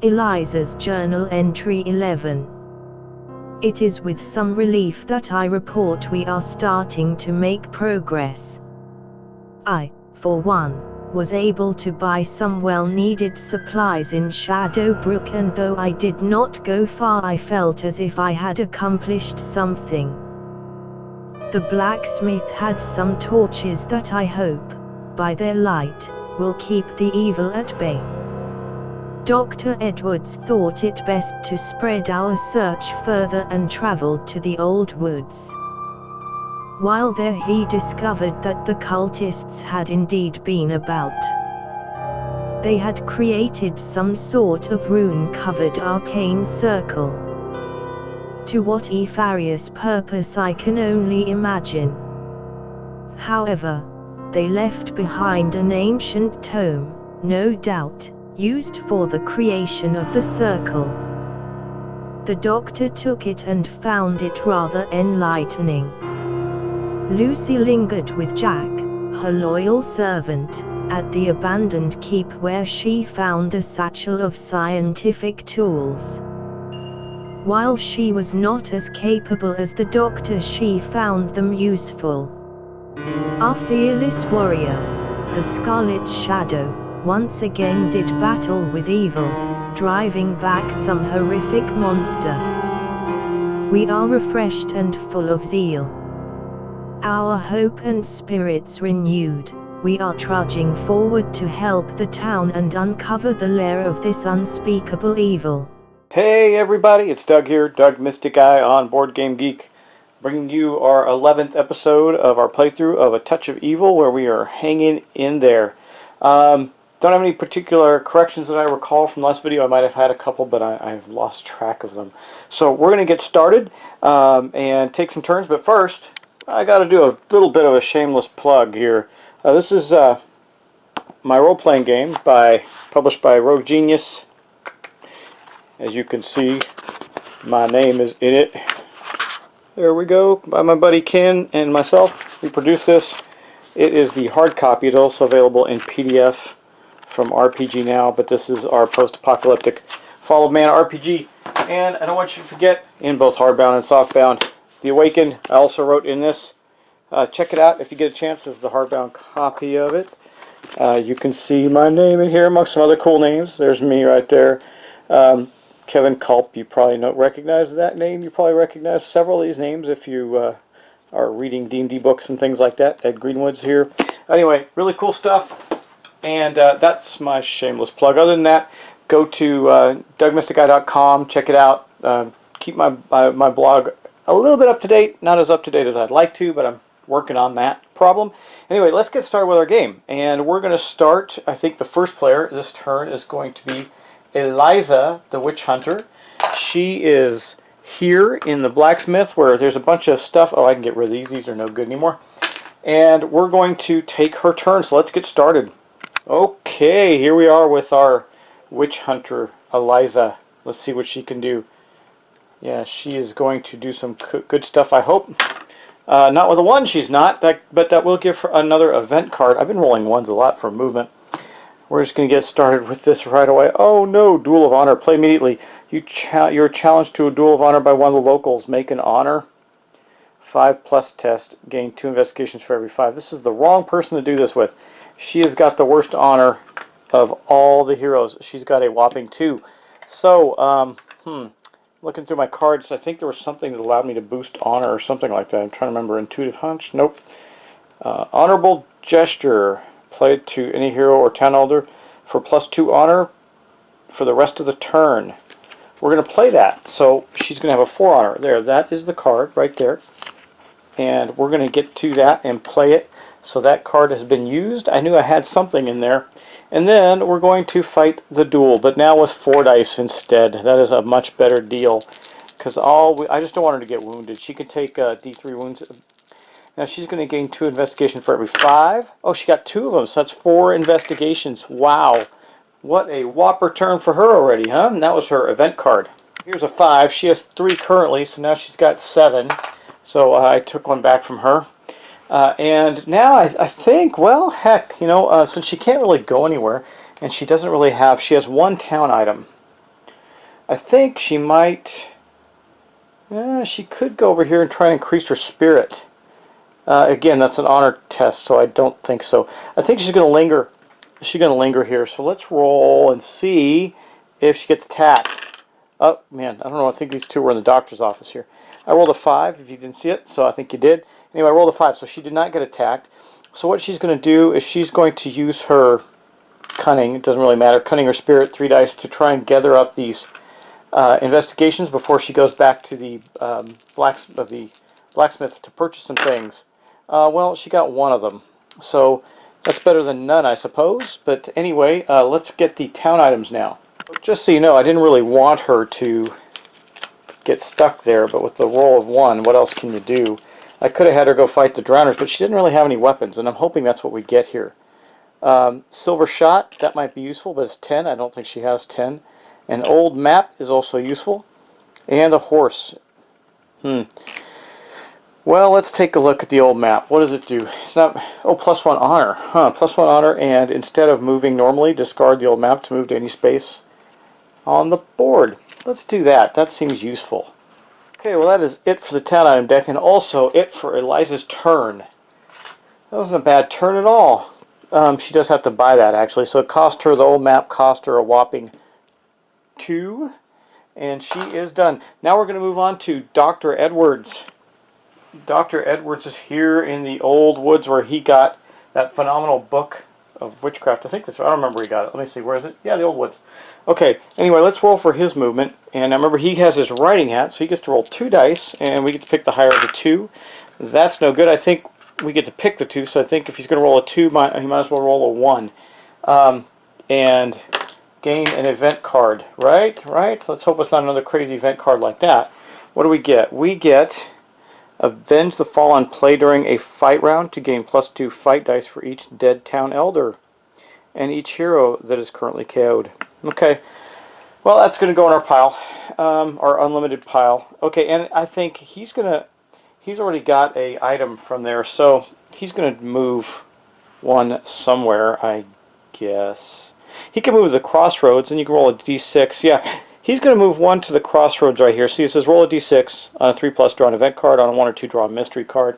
Eliza's Journal Entry 11. It is with some relief that I report we are starting to make progress. I, for one, was able to buy some well-needed supplies in Shadowbrook, and though I did not go far, I felt as if I had accomplished something. The blacksmith had some torches that I hope, by their light, will keep the evil at bay. Dr. Edwards thought it best to spread our search further and traveled to the old woods. While there he discovered that the cultists had indeed been about. They had created some sort of rune-covered arcane circle. To what nefarious purpose I can only imagine. However, they left behind an ancient tome, no doubt, used for the creation of the circle. The doctor took it and found it rather enlightening. Lucy lingered with Jack, her loyal servant, at the abandoned keep where she found a satchel of scientific tools. While she was not as capable as the doctor, she found them useful. Our fearless warrior, the Scarlet Shadow, once again did battle with evil, driving back some horrific monster. We are refreshed and full of zeal. Our hope and spirits renewed, we are trudging forward to help the town and uncover the lair of this unspeakable evil. Hey everybody, it's Doug here, Doug Mystic Eye on Board Game Geek, bringing you our 11th episode of our playthrough of A Touch of Evil, where we are hanging in there. Don't have any particular corrections that I recall from last video. I might have had a couple, but I've lost track of them. So we're going to get started and take some turns, but first, I got to do a little bit of a shameless plug here. This is my role-playing game published by Rogue Genius. As you can see, my name is in it. There we go, by my buddy Ken and myself. We produced this. It is the hard copy. It's also available in PDF from RPG Now, but this is our post-apocalyptic Fall of Man RPG. And I don't want you to forget, in both hardbound and softbound, The Awakened, I also wrote in this. Check it out if you get a chance. This is the hardbound copy of it. You can see my name in here amongst some other cool names. There's me right there. Kevin Culp, you probably recognize that name. You probably recognize several of these names if you are reading D&D books and things like that. Ed Greenwood's here. Anyway, really cool stuff. And that's my shameless plug. Other than that, go to DougMysticEye.com. Check it out. Keep my blog a little bit up to date. Not as up to date as I'd like to, but I'm working on that problem. Anyway, let's get started with our game. And we're going to start, I think the first player this turn is going to be Eliza, the Witch Hunter. She is here in the blacksmith where there's a bunch of stuff. Oh, I can get rid of these. These are no good anymore. And we're going to take her turn. So let's get started. Okay, here we are with our Witch Hunter, Eliza. Let's see what she can do. Yeah, she is going to do some good stuff, I hope. Not with a 1, she's not, but that will give her another event card. I've been rolling 1s a lot for movement. We're just going to get started with this right away. Oh no, Duel of Honor. Play immediately. You're challenged to a Duel of Honor by one of the locals. Make an honor. 5+ test. Gain 2 investigations for every 5. This is the wrong person to do this with. She has got the worst honor of all the heroes. She's got a whopping 2. So, looking through my cards, I think there was something that allowed me to boost honor or something like that. I'm trying to remember. Intuitive Hunch? Nope. Honorable Gesture. Played to any hero or town elder for +2 honor for the rest of the turn. We're going to play that. So she's going to have a 4 honor. There, that is the card right there. And we're going to get to that and play it. So that card has been used. I knew I had something in there. And then we're going to fight the duel, but now with 4 dice instead. That is a much better deal. Because I just don't want her to get wounded. She can take D3 wounds. Now she's going to gain 2 investigation for every 5. Oh, she got 2 of them, so that's 4 investigations. Wow. What a whopper turn for her already, huh? And that was her event card. Here's a 5. She has 3 currently, so now she's got 7. So I took one back from her. And now I think, well, heck, you know, since she can't really go anywhere, and she doesn't really have, she has 1 town item. I think she might, she could go over here and try and increase her spirit. Again, that's an honor test, so I don't think so. I think she's going to linger. She's going to linger here. So let's roll and see if she gets attacked. Oh, man, I don't know. I think these two were in the doctor's office here. I rolled a 5 if you didn't see it, so I think you did. Anyway, I rolled a 5, so she did not get attacked. So what she's going to do is she's going to use her cunning. It doesn't really matter. Cunning or spirit, 3 dice, to try and gather up these investigations before she goes back to the blacksmith to purchase some things. Well, she got 1 of them, so that's better than none, I suppose. But anyway, let's get the town items now. Just so you know, I didn't really want her to get stuck there, but with the roll of 1, what else can you do? I could have had her go fight the drowners, but she didn't really have any weapons, and I'm hoping that's what we get here. Silver shot, that might be useful, but it's 10. I don't think she has 10. An old map is also useful, and a horse. Well, let's take a look at the old map. What does it do? It's not... Oh, +1 honor. +1 honor, and instead of moving normally, discard the old map to move to any space on the board. Let's do that. That seems useful. Okay, well that is it for the town item deck, and also it for Eliza's turn. That wasn't a bad turn at all. She does have to buy that, actually, so it cost her, the old map cost her a whopping 2, and she is done. Now we're going to move on to Dr. Edwards. Dr. Edwards is here in the old woods where he got that phenomenal book of witchcraft. I think this, I don't remember where he got it. Let me see, where is it? Yeah, the old woods. Okay, anyway, let's roll for his movement. And I remember he has his riding hat, so he gets to roll 2 dice, and we get to pick the higher of the 2. That's no good. I think we get to pick the 2, so I think if he's going to roll a 2, he might as well roll a 1. And gain an event card, right? Let's hope it's not another crazy event card like that. What do we get? We get avenge the fallen play during a fight round to gain +2 fight dice for each dead town elder and each hero that is currently KO'd. Okay, well that's going to go in our pile, our unlimited pile. Okay, and I think he's already got a item from there, so he's going to move 1 somewhere, I guess. He can move to the crossroads, and you can roll a d6. Yeah, he's going to move 1 to the crossroads right here. See, it says roll a d6. On a 3+, draw an event card. On a 1 or 2, draw a mystery card.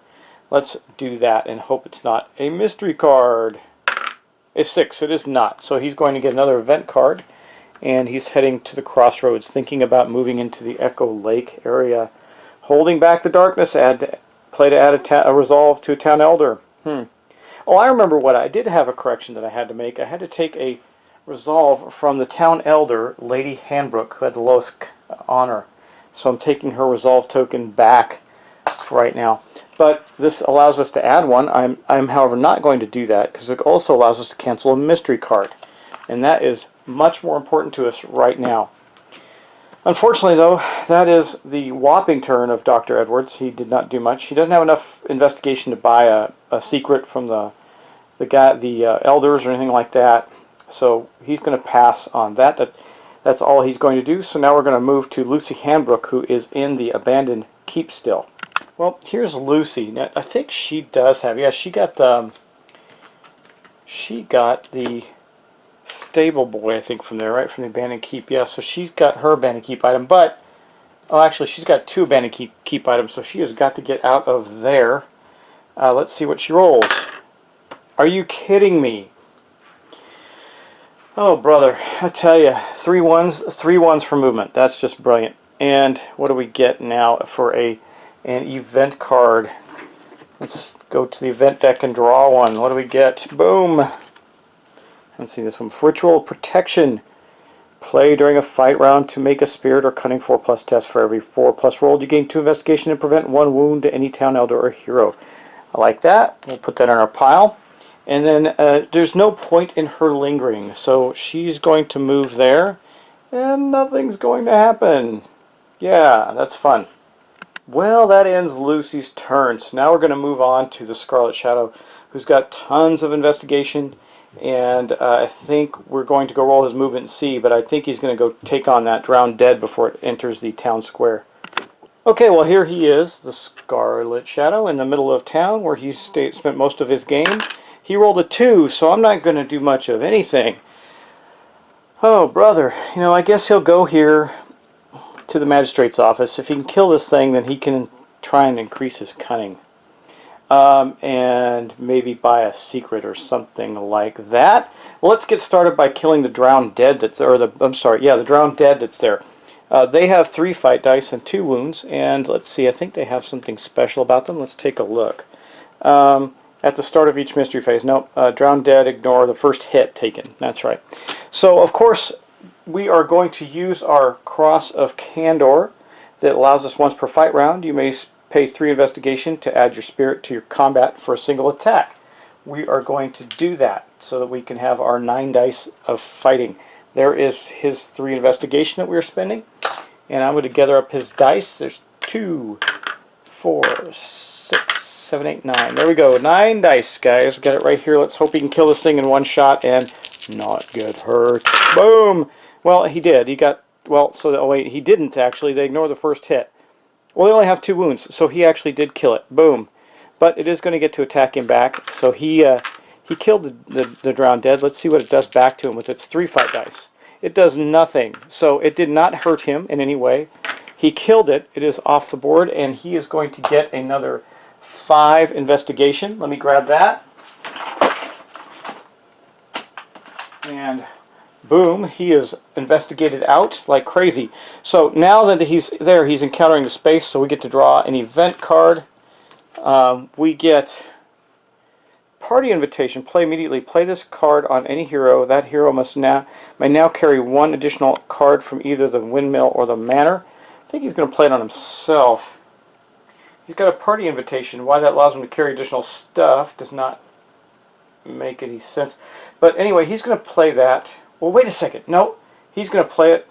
Let's do that and hope it's not a mystery card. A 6. It is not. So he's going to get another event card, and he's heading to the crossroads, thinking about moving into the Echo Lake area. Holding back the darkness. Play to add a resolve to a town elder. Oh, I remember what I did have a correction that I had to make. I had to take a resolve from the town elder, Lady Hanbrook, who had the lowest honor. So I'm taking her resolve token back for right now. But this allows us to add one. I'm however not going to do that because it also allows us to cancel a mystery card. And that is much more important to us right now. Unfortunately, though, that is the whopping turn of Dr. Edwards. He did not do much. He doesn't have enough investigation to buy a secret from the elders or anything like that. So he's going to pass on that. That's all he's going to do. So now we're going to move to Lucy Hanbrook, who is in the abandoned keep still. Well, here's Lucy. Now, I think she does have, yeah, she got the stable boy, I think, from there, right, from the abandoned keep. Yeah, so she's got her abandoned keep item, but, oh, actually, she's got 2 abandoned keep items, so she has got to get out of there. Let's see what she rolls. Are you kidding me? Oh, brother, I tell you, 3 ones for movement. That's just brilliant. And what do we get now for an event card? Let's go to the event deck and draw one. What do we get? Boom. Let's see this one. Ritual protection. Play during a fight round to make a spirit or cunning 4+ test. For every 4+ roll, you gain 2 investigation and prevent 1 wound to any town elder or hero. I like that. We'll put that in our pile. And then there's no point in her lingering, so she's going to move there, and nothing's going to happen. Yeah, that's fun. Well, that ends Lucy's turn, so now we're going to move on to the Scarlet Shadow, who's got tons of investigation And I think we're going to go roll his movement and see, but I think he's going to go take on that Drowned Dead before it enters the town square. Okay, well here he is, the Scarlet Shadow, in the middle of town where he spent most of his game. He rolled a 2, so I'm not going to do much of anything. Oh, brother, you know, I guess he'll go here to the magistrate's office. If he can kill this thing, then he can try and increase his cunning. And maybe buy a secret or something like that. Well, let's get started by killing the Drowned Dead that's there, the Drowned Dead that's there. They have 3 fight dice and 2 wounds, and let's see, I think they have something special about them. Let's take a look. At the start of each mystery phase, nope, Drowned Dead, ignore the first hit taken. That's right. So, of course, we are going to use our Cross of Candor that allows us once per fight round. You may pay 3 investigation to add your spirit to your combat for a single attack. We are going to do that so that we can have our 9 dice of fighting. There is his 3 investigation that we're spending, and I'm going to gather up his dice. There's 2, 4, 6, 7, 8, 9. There we go. 9 dice, guys. Got it right here. Let's hope he can kill this thing in one shot and not get hurt. Boom! Well, he did. He got, well, so, oh wait, he didn't actually. They ignore the first hit. Well, they only have 2 wounds, so he actually did kill it. Boom. But it is going to get to attack him back. So he killed the Drowned Dead. Let's see what it does back to him with its 3 fight dice. It does nothing. So it did not hurt him in any way. He killed it. It is off the board, and he is going to get another 5 investigation. Let me grab that. And boom, he is investigated out like crazy. So now that he's there, he's encountering the space, so we get to draw an event card. We get party invitation. Play immediately. Play this card on any hero. That hero may now carry 1 additional card from either the windmill or the manor. I think he's going to play it on himself. He's got a party invitation. Why that allows him to carry additional stuff does not make any sense. But anyway, he's going to play that. Well, wait a second. No, he's going to play it.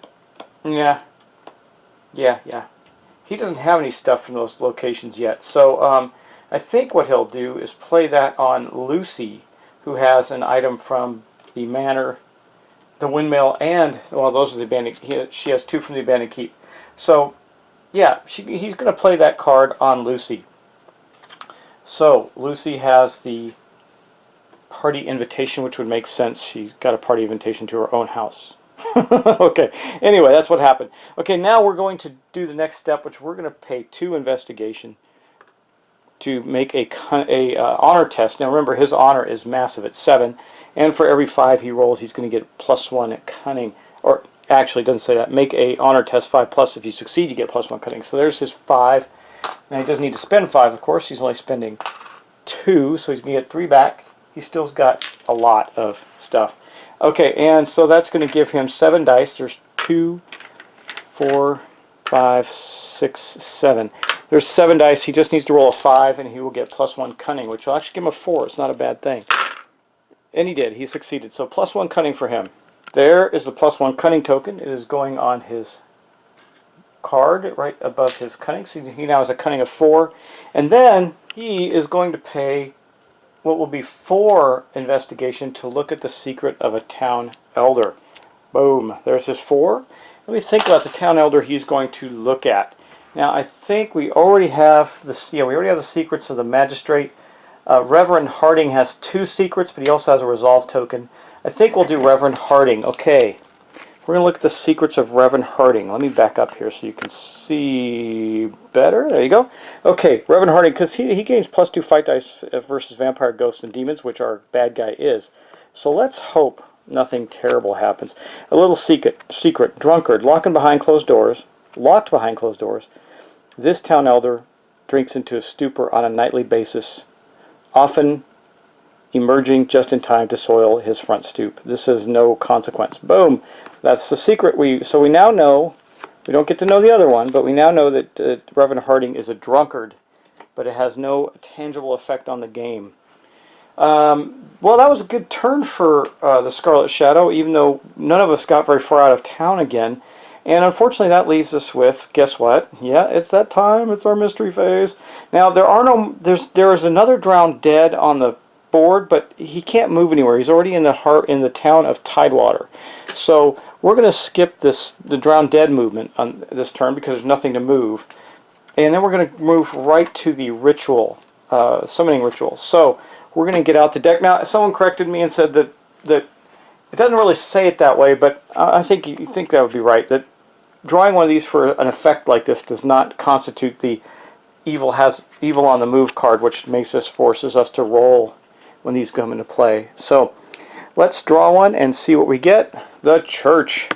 Yeah. He doesn't have any stuff from those locations yet. So I think what he'll do is play that on Lucy, who has an item from the manor, the windmill, and, well, those are the abandoned. She has 2 from the abandoned keep. So, yeah, he's going to play that card on Lucy. So Lucy has the party invitation, which would make sense. She got a party invitation to her own house. Okay, anyway, that's what happened. Okay, now we're going to do the next step, which we're going to pay 2 investigation to make a honor test. Now remember, his honor is massive at 7, and for every 5 he rolls, he's going to get +1 at cunning. Or actually, it doesn't say that. Make a honor test 5+. If you succeed, you get +1 cunning. So there's his 5. Now he doesn't need to spend 5, of course. He's only spending 2, so he's going to get 3 back. He still's got a lot of stuff. Okay, and so that's going to give him 7 dice. There's 2, 4, 5, 6, 7. There's 7 dice. He just needs to roll a 5, and he will get +1 cunning, which will actually give him a 4. It's not a bad thing. And he did. He succeeded. So +1 cunning for him. There is the +1 cunning token. It is going on his card right above his cunning. So he now has a cunning of 4. And then he is going to pay what will be 4 investigation to look at the secret of a town elder. Boom. There's his 4. Let me think about the town elder he's going to look at. Now I think we already have the secrets of the magistrate. Reverend Harding has 2 secrets, but he also has a resolve token. I think we'll do Reverend Harding. Okay. We're going to look at the secrets of Reverend Harding. Let me back up here so you can see better. There you go. Okay, Reverend Harding, because he gains +2 fight dice versus vampire, ghosts, and demons, which our bad guy is. So let's hope nothing terrible happens. A little secret. Drunkard, locked behind closed doors. This town elder drinks into a stupor on a nightly basis, often emerging just in time to soil his front stoop. This is no consequence. Boom. That's the secret. So we now know, we don't get to know the other one, but we now know that Reverend Harding is a drunkard, but it has no tangible effect on the game. Well, that was a good turn for the Scarlet Shadow, even though none of us got very far out of town again. And unfortunately, that leaves us with, guess what? Yeah, it's that time. It's our mystery phase. Now, there is another Drowned Dead on the board, but he can't move anywhere. He's already in the town of Tidewater. So we're going to skip the Drown Dead movement on this turn because there's nothing to move. And then we're going to move right to the ritual, summoning ritual. So we're going to get out the deck. Now, someone corrected me and said that it doesn't really say it that way, but I think you think that would be right. That drawing one of these for an effect like this does not constitute the evil on the move card, which forces us to roll when these come into play. So let's draw one and see what we get. The church.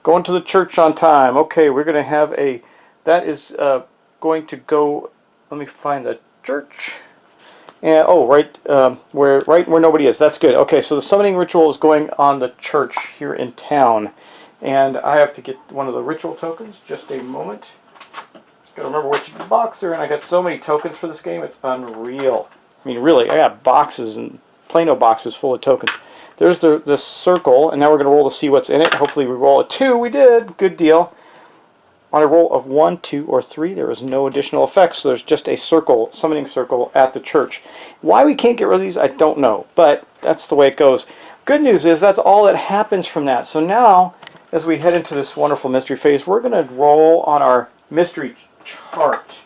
Going to the church on time. Okay, we're going to have that is going to go, let me find the church. And, oh, right where nobody is. That's good. Okay, so the summoning ritual is going on the church here in town. And I have to get one of the ritual tokens. Just a moment. Gotta remember which box they're in. I got so many tokens for this game, it's unreal. I mean, really, I got boxes and Plano boxes full of tokens. There's the circle, and now we're going to roll to see what's in it. Hopefully we roll a 2. We did. Good deal. On a roll of 1, 2, or 3, there is no additional effects, so there's just a circle, summoning circle at the church. Why we can't get rid of these, I don't know, but that's the way it goes. Good news is that's all that happens from that. So now, as we head into this wonderful mystery phase, we're going to roll on our mystery chart.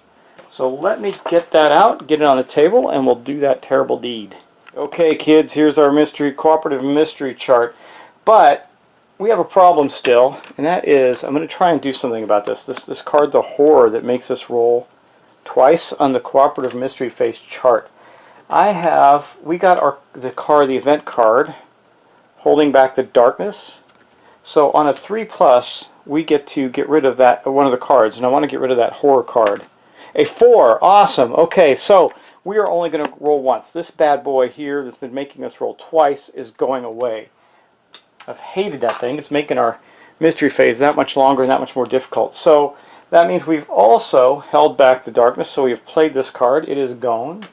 So let me get that out, get it on the table, and we'll do that terrible deed. Okay, kids, here's our cooperative mystery chart. But we have a problem still, and that is, I'm going to try and do something about this. This card, the Horror, that makes us roll twice on the cooperative mystery phase chart. We got the event card, holding back the darkness. So on a 3+, we get to get rid of that one of the cards, and I want to get rid of that Horror card. A 4, awesome. Okay, so we are only going to roll once. This bad boy here that's been making us roll twice is going away. I've hated that thing. It's making our mystery phase that much longer and that much more difficult. So that means we've also held back the darkness, so we've played this card. It is gone.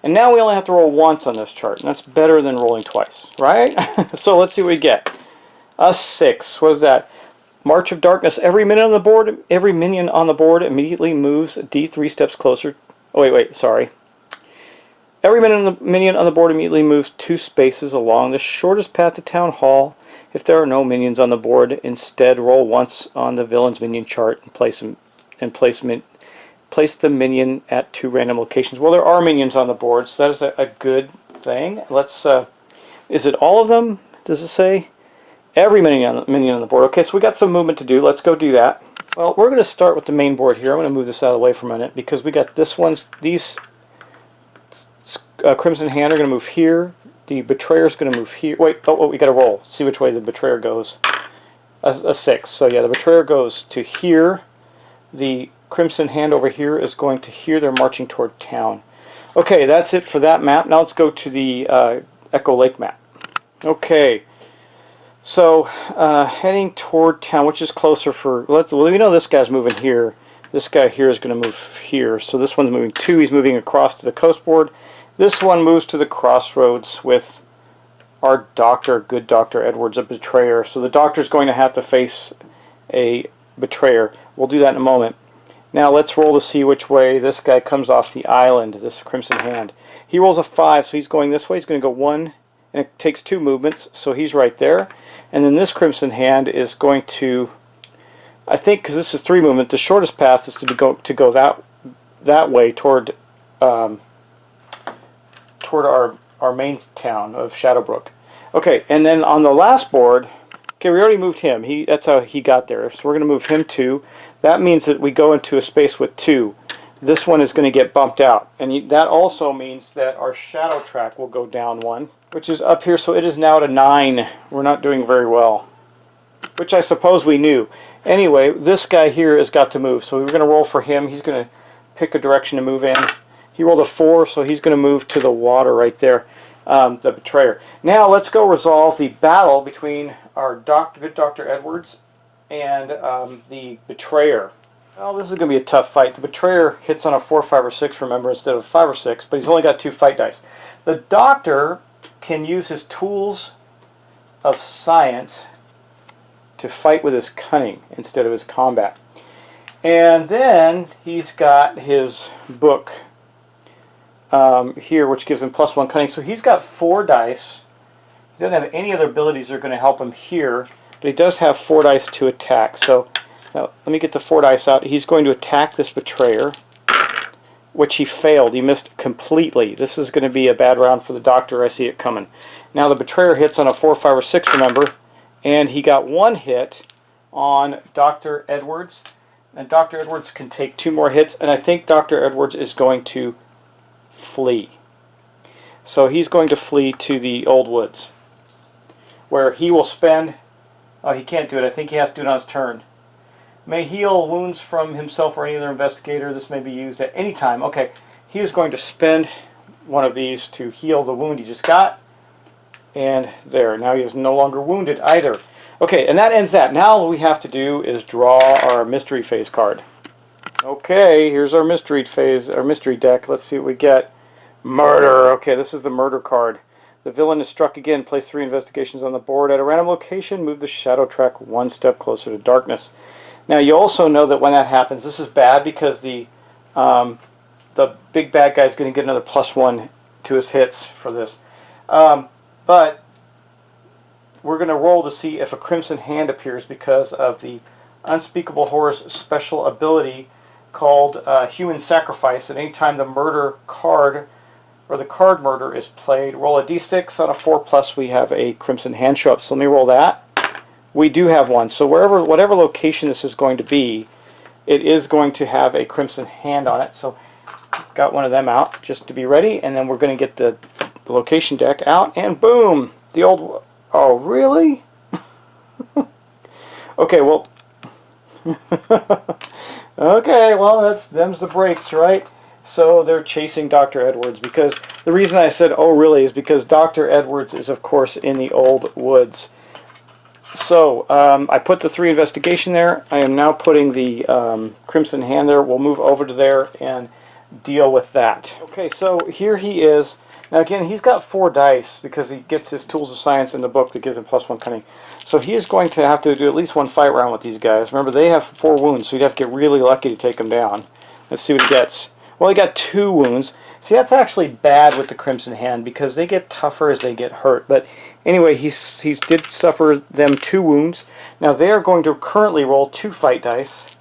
And now we only have to roll once on this chart, and that's better than rolling twice, right? So let's see what we get. A 6. What is that? March of Darkness. Every minion on the board immediately moves D3 steps closer. Oh, wait, sorry. Every minion on the board immediately moves 2 spaces along the shortest path to Town Hall. If there are no minions on the board, instead roll once on the villain's minion chart and place the minion at 2 random locations. Well, there are minions on the board, so that is a good thing. Let's. Is it all of them? Does it say? Every minion on the board. Okay, so we got some movement to do. Let's go do that. Well, we're going to start with the main board here. I'm going to move this out of the way for a minute because we got these Crimson Hand are going to move here. The Betrayer is going to move here. Wait, oh, we got to roll. See which way the Betrayer goes. A 6. So yeah, the Betrayer goes to here. The Crimson Hand over here is going to here. They're marching toward town. Okay, that's it for that map. Now let's go to the Echo Lake map. Okay. So, heading toward town, which is closer we know this guy's moving here. This guy here is going to move here. So this one's moving 2. He's moving across to the coast board. This one moves to the crossroads with our good Dr. Edwards, a Betrayer. So the Doctor's going to have to face a Betrayer. We'll do that in a moment. Now let's roll to see which way this guy comes off the island, this Crimson Hand. He rolls a 5, so he's going this way. He's going to go 1, and it takes 2 movements, so he's right there. And then this Crimson Hand is going to, I think, because this is 3 movement, the shortest path is to go that way toward our main town of Shadowbrook. Okay, and then on the last board, okay, we already moved him. That's how he got there. So we're going to move him 2. That means that we go into a space with 2. This one is going to get bumped out. And that also means that our shadow track will go down 1, which is up here. So it is now to 9. We're not doing very well, which I suppose we knew. Anyway, this guy here has got to move. So we're going to roll for him. He's going to pick a direction to move in. He rolled a 4, so he's going to move to the water right there, the Betrayer. Now let's go resolve the battle between our good Dr. Edwards and the Betrayer. Well, this is going to be a tough fight. The Betrayer hits on a 4, 5, or 6, remember, instead of 5 or 6, but he's only got 2 fight dice. The Doctor can use his tools of science to fight with his cunning instead of his combat. And then he's got his book, here, which gives him +1 cunning. So he's got 4 dice. He doesn't have any other abilities that are going to help him here, but he does have 4 dice to attack. So now let me get the 4 dice out. He's going to attack this betrayer, which he failed. He missed completely. This is going to be a bad round for the doctor. I see it coming. Now the betrayer hits on a 4, 5, or 6, remember, and he got 1 hit on Dr. Edwards. And Dr. Edwards can take 2 more hits, and I think Dr. Edwards is going to flee. So he's going to flee to the Old Woods, where he will spend... Oh, he can't do it. I think he has to do it on his turn. May heal wounds from himself or any other investigator. This may be used at any time. Okay, he is going to spend one of these to heal the wound he just got. And there, now he is no longer wounded either. Okay, and that ends that. Now all we have to do is draw our mystery phase card. Okay, here's our mystery phase, our mystery deck. Let's see what we get. Murder. Okay, this is the murder card. The villain is struck again. Place 3 investigations on the board. At a random location, move the shadow track 1 step closer to darkness. Now you also know that when that happens, this is bad because the big bad guy is going to get another +1 to his hits for this. But we're going to roll to see if a crimson hand appears because of the Unspeakable Horror's special ability called Human Sacrifice. And anytime the murder card or the card murder is played, roll a d6. On a 4+, we have a crimson hand show up. So let me roll that. We do have one. So whatever location this is going to be, it is going to have a crimson hand on it. So got one of them out just to be ready, and then we're going to get the location deck out, and boom, the old... Oh, really? Okay, well... Okay, well, them's the breaks, right? So they're chasing Dr. Edwards, because the reason I said, oh, really, is because Dr. Edwards is, of course, in the Old Woods. So, I put the 3 investigation there. I am now putting the crimson hand there. We'll move over to there and deal with that. Okay, so here he is. Now again, he's got 4 dice because he gets his Tools of Science in the book that gives him +1 cunning. So he is going to have to do at least 1 fight round with these guys. Remember, they have 4 wounds, so he'd have to get really lucky to take them down. Let's see what he gets. Well, he got 2 wounds. See, that's actually bad with the Crimson Hand because they get tougher as they get hurt. But anyway, he did suffer them 2 wounds. Now they are going to currently roll 2 fight dice.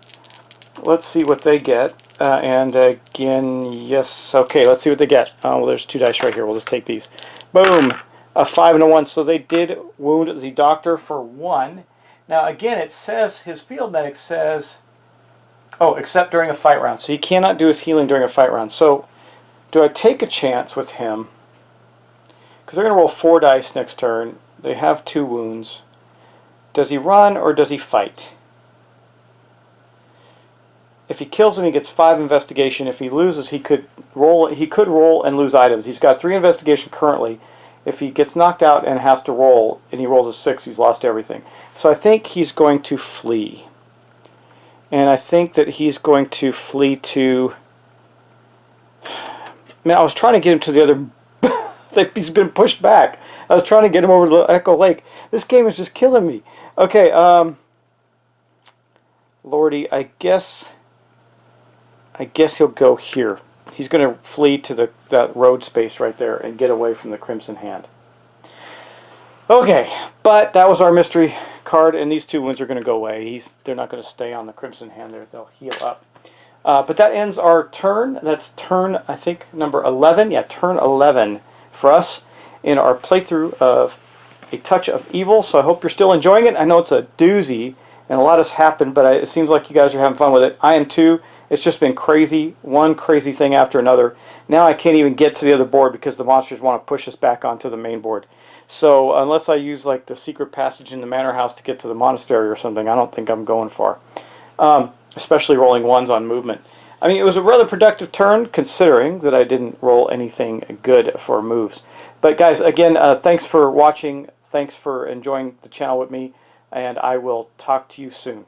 Let's see what they get. And again, yes, okay, let's see what they get. Oh, well, there's 2 dice right here. We'll just take these. Boom! A 5 and a 1. So they did wound the doctor for 1. Now, again, it says, his field medic says, oh, except during a fight round. So he cannot do his healing during a fight round. So do I take a chance with him? Because they're going to roll 4 dice next turn. They have 2 wounds. Does he run or does he fight? If he kills him, he gets 5 investigation. If he loses, he could roll and lose items. He's got 3 investigation currently. If he gets knocked out and has to roll, and he rolls a 6, he's lost everything. So I think he's going to flee. And I think that he's going to flee to... Man, I was trying to get him to the other... He's been pushed back. I was trying to get him over to Echo Lake. This game is just killing me. Okay, Lordy, I guess he'll go here. He's going to flee to that road space right there and get away from the Crimson Hand. Okay, but that was our mystery card, and these 2 wounds are going to go away. They're not going to stay on the Crimson Hand there. They'll heal up. But that ends our turn. That's turn, I think, number 11. Yeah, turn 11 for us in our playthrough of A Touch of Evil. So I hope you're still enjoying it. I know it's a doozy, and a lot has happened, but it seems like you guys are having fun with it. I am too. It's just been crazy, one crazy thing after another. Now I can't even get to the other board because the monsters want to push us back onto the main board. So unless I use like the secret passage in the manor house to get to the monastery or something, I don't think I'm going far. Especially rolling 1s on movement. I mean, it was a rather productive turn considering that I didn't roll anything good for moves. But guys, again, thanks for watching. Thanks for enjoying the channel with me, and I will talk to you soon.